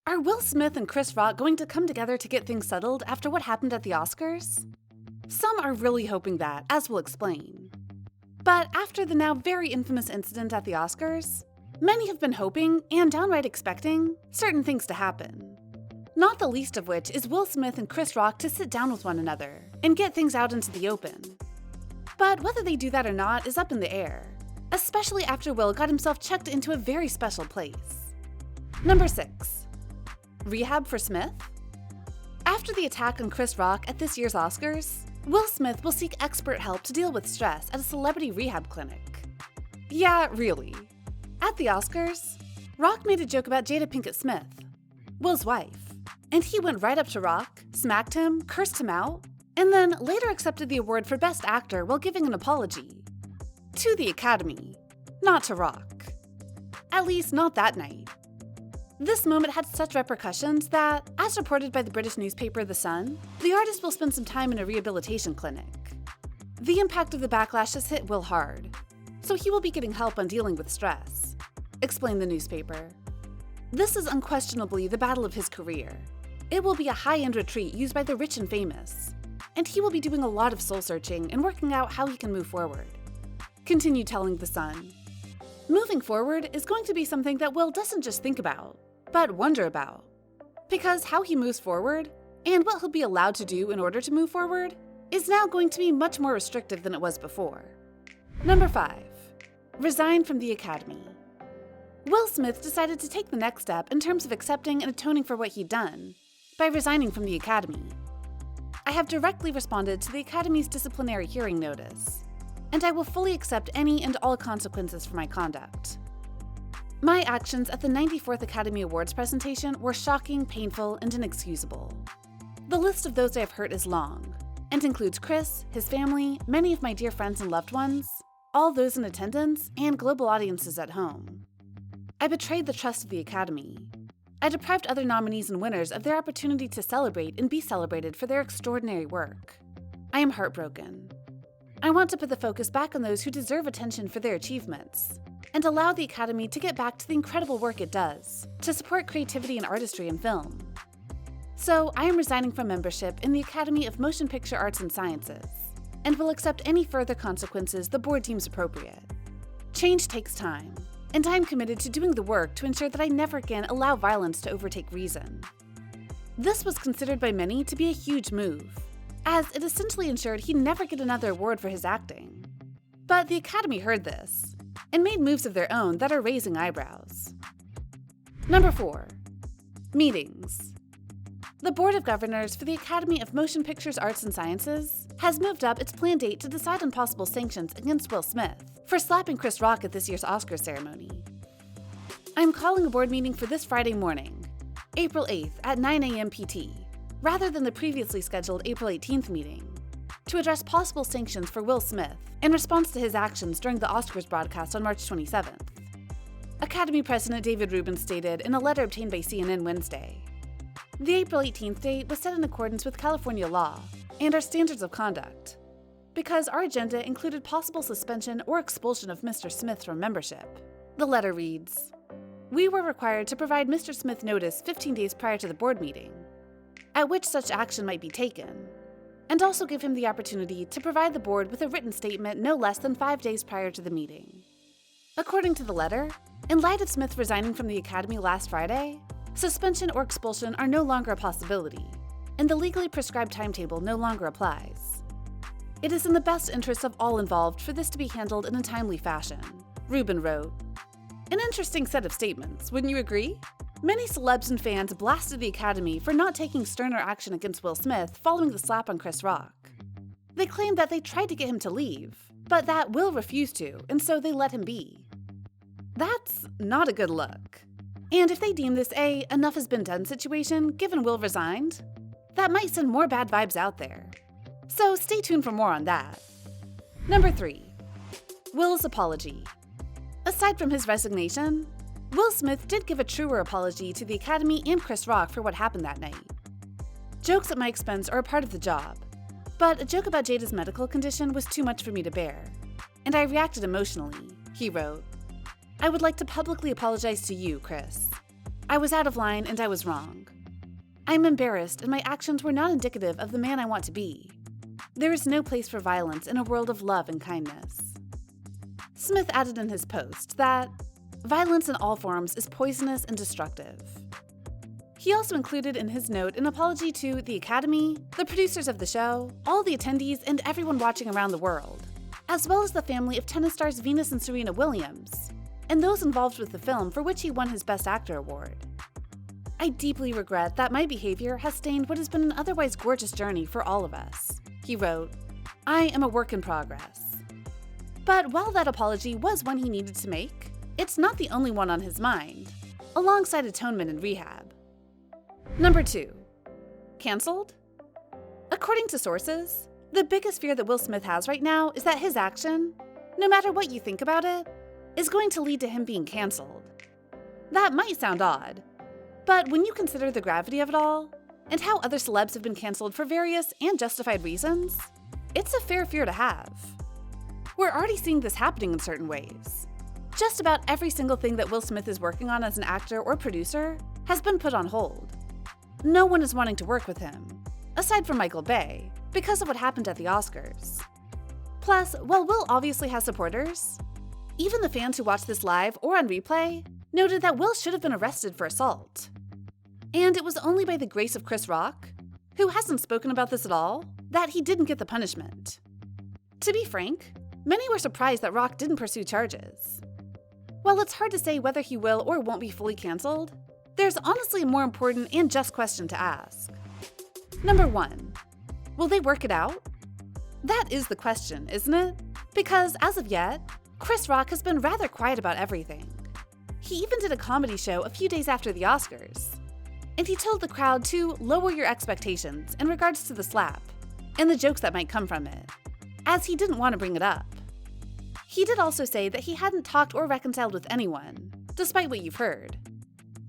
Are Will Smith and Chris Rock going to come together to get things settled after what happened at the Oscars? Some are really hoping that, as we'll explain. But after the now very infamous incident at the Oscars, many have been hoping, and downright expecting, certain things to happen. Not the least of which is Will Smith and Chris Rock to sit down with one another and get things out into the open. But whether they do that or not is up in the air, especially after Will got himself checked into a very special place. Number 6. Rehab for Smith? After the attack on Chris Rock at this year's Oscars, Will Smith will seek expert help to deal with stress at a celebrity rehab clinic. Yeah, really. At the Oscars, Rock made a joke about Jada Pinkett Smith, Will's wife, and he went right up to Rock, smacked him, cursed him out, and then later accepted the award for Best Actor while giving an apology. To the Academy, not to Rock. At least not that night. This moment had such repercussions that, as reported by the British newspaper The Sun, the artist will spend some time in a rehabilitation clinic. The impact of the backlash has hit Will hard, so he will be getting help on dealing with stress, explained the newspaper. This is unquestionably the battle of his career. It will be a high-end retreat used by the rich and famous, and he will be doing a lot of soul-searching and working out how he can move forward. Continue telling The Sun. Moving forward is going to be something that Will doesn't just think about, but wonder about. Because how he moves forward, and what he'll be allowed to do in order to move forward, is now going to be much more restrictive than it was before. Number 5. Resign from the Academy. Will Smith decided to take the next step in terms of accepting and atoning for what he'd done, by resigning from the Academy. I have directly responded to the Academy's disciplinary hearing notice, and I will fully accept any and all consequences for my conduct. My actions at the 94th Academy Awards presentation were shocking, painful, and inexcusable. The list of those I have hurt is long, and includes Chris, his family, many of my dear friends and loved ones, all those in attendance, and global audiences at home. I betrayed the trust of the Academy. I deprived other nominees and winners of their opportunity to celebrate and be celebrated for their extraordinary work. I am heartbroken. I want to put the focus back on those who deserve attention for their achievements, and allow the Academy to get back to the incredible work it does, to support creativity and artistry in film. So, I am resigning from membership in the Academy of Motion Picture Arts and Sciences, and will accept any further consequences the board deems appropriate. Change takes time, and I am committed to doing the work to ensure that I never again allow violence to overtake reason. This was considered by many to be a huge move, as it essentially ensured he'd never get another award for his acting. But the Academy heard this, and made moves of their own that are raising eyebrows. Number 4. Meetings. The Board of Governors for the Academy of Motion Pictures Arts and Sciences has moved up its planned date to decide on possible sanctions against Will Smith for slapping Chris Rock at this year's Oscars ceremony. I'm calling a board meeting for this Friday morning, April 8th at 9 a.m. PT, rather than the previously scheduled April 18th meeting, to address possible sanctions for Will Smith in response to his actions during the Oscars broadcast on March 27th. Academy President David Rubin stated in a letter obtained by CNN Wednesday. The April 18th date was set in accordance with California law and our standards of conduct, because our agenda included possible suspension or expulsion of Mr. Smith from membership. The letter reads, "We were required to provide Mr. Smith notice 15 days prior to the board meeting, at which such action might be taken, and also give him the opportunity to provide the board with a written statement no less than 5 days prior to the meeting." According to the letter, in light of Smith resigning from the Academy last Friday, suspension or expulsion are no longer a possibility, and the legally prescribed timetable no longer applies. It is in the best interest of all involved for this to be handled in a timely fashion, Rubin wrote. An interesting set of statements, wouldn't you agree? Many celebs and fans blasted the Academy for not taking sterner action against Will Smith following the slap on Chris Rock. They claimed that they tried to get him to leave, but that Will refused to, and so they let him be. That's not a good look. And if they deem this a enough has been done situation, given Will resigned, that might send more bad vibes out there. So stay tuned for more on that. Number 3. Will's apology. Aside from his resignation, Will Smith did give a truer apology to the Academy and Chris Rock for what happened that night. Jokes at my expense are a part of the job, but a joke about Jada's medical condition was too much for me to bear, and I reacted emotionally, he wrote. I would like to publicly apologize to you, Chris. I was out of line and I was wrong. I'm embarrassed and my actions were not indicative of the man I want to be. There is no place for violence in a world of love and kindness. Smith added in his post that violence in all forms is poisonous and destructive. He also included in his note an apology to the Academy, the producers of the show, all the attendees, and everyone watching around the world, as well as the family of tennis stars Venus and Serena Williams, and those involved with the film for which he won his Best Actor award. I deeply regret that my behavior has stained what has been an otherwise gorgeous journey for all of us. He wrote, I am a work in progress. But while that apology was one he needed to make, it's not the only one on his mind, alongside atonement and rehab. Number 2. Cancelled? According to sources, the biggest fear that Will Smith has right now is that his action, no matter what you think about it, is going to lead to him being cancelled. That might sound odd, but when you consider the gravity of it all, and how other celebs have been cancelled for various and justified reasons, it's a fair fear to have. We're already seeing this happening in certain ways. Just about every single thing that Will Smith is working on as an actor or producer has been put on hold. No one is wanting to work with him, aside from Michael Bay, because of what happened at the Oscars. Plus, while Will obviously has supporters, even the fans who watched this live or on replay noted that Will should have been arrested for assault. And it was only by the grace of Chris Rock, who hasn't spoken about this at all, that he didn't get the punishment. To be frank, many were surprised that Rock didn't pursue charges. While it's hard to say whether he will or won't be fully cancelled, there's honestly a more important and just question to ask. Number 1. Will they work it out? That is the question, isn't it? Because as of yet, Chris Rock has been rather quiet about everything. He even did a comedy show a few days after the Oscars, and he told the crowd to lower your expectations in regards to the slap and the jokes that might come from it, as he didn't want to bring it up. He did also say that he hadn't talked or reconciled with anyone, despite what you've heard.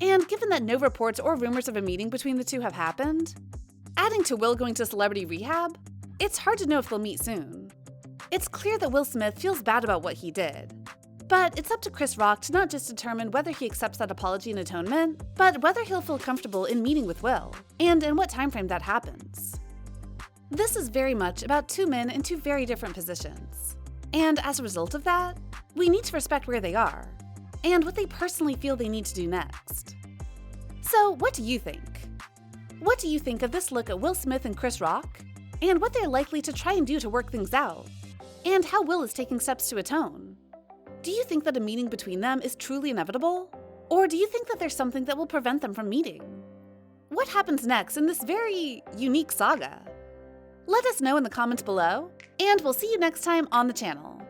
And given that no reports or rumors of a meeting between the two have happened, adding to Will going to celebrity rehab, it's hard to know if they'll meet soon. It's clear that Will Smith feels bad about what he did, but it's up to Chris Rock to not just determine whether he accepts that apology and atonement, but whether he'll feel comfortable in meeting with Will, and in what timeframe that happens. This is very much about two men in two very different positions, and as a result of that, we need to respect where they are, and what they personally feel they need to do next. So what do you think? What do you think of this look at Will Smith and Chris Rock, and what they're likely to try and do to work things out, and how Will is taking steps to atone? Do you think that a meeting between them is truly inevitable? Or do you think that there's something that will prevent them from meeting? What happens next in this very unique saga? Let us know in the comments below, and we'll see you next time on the channel.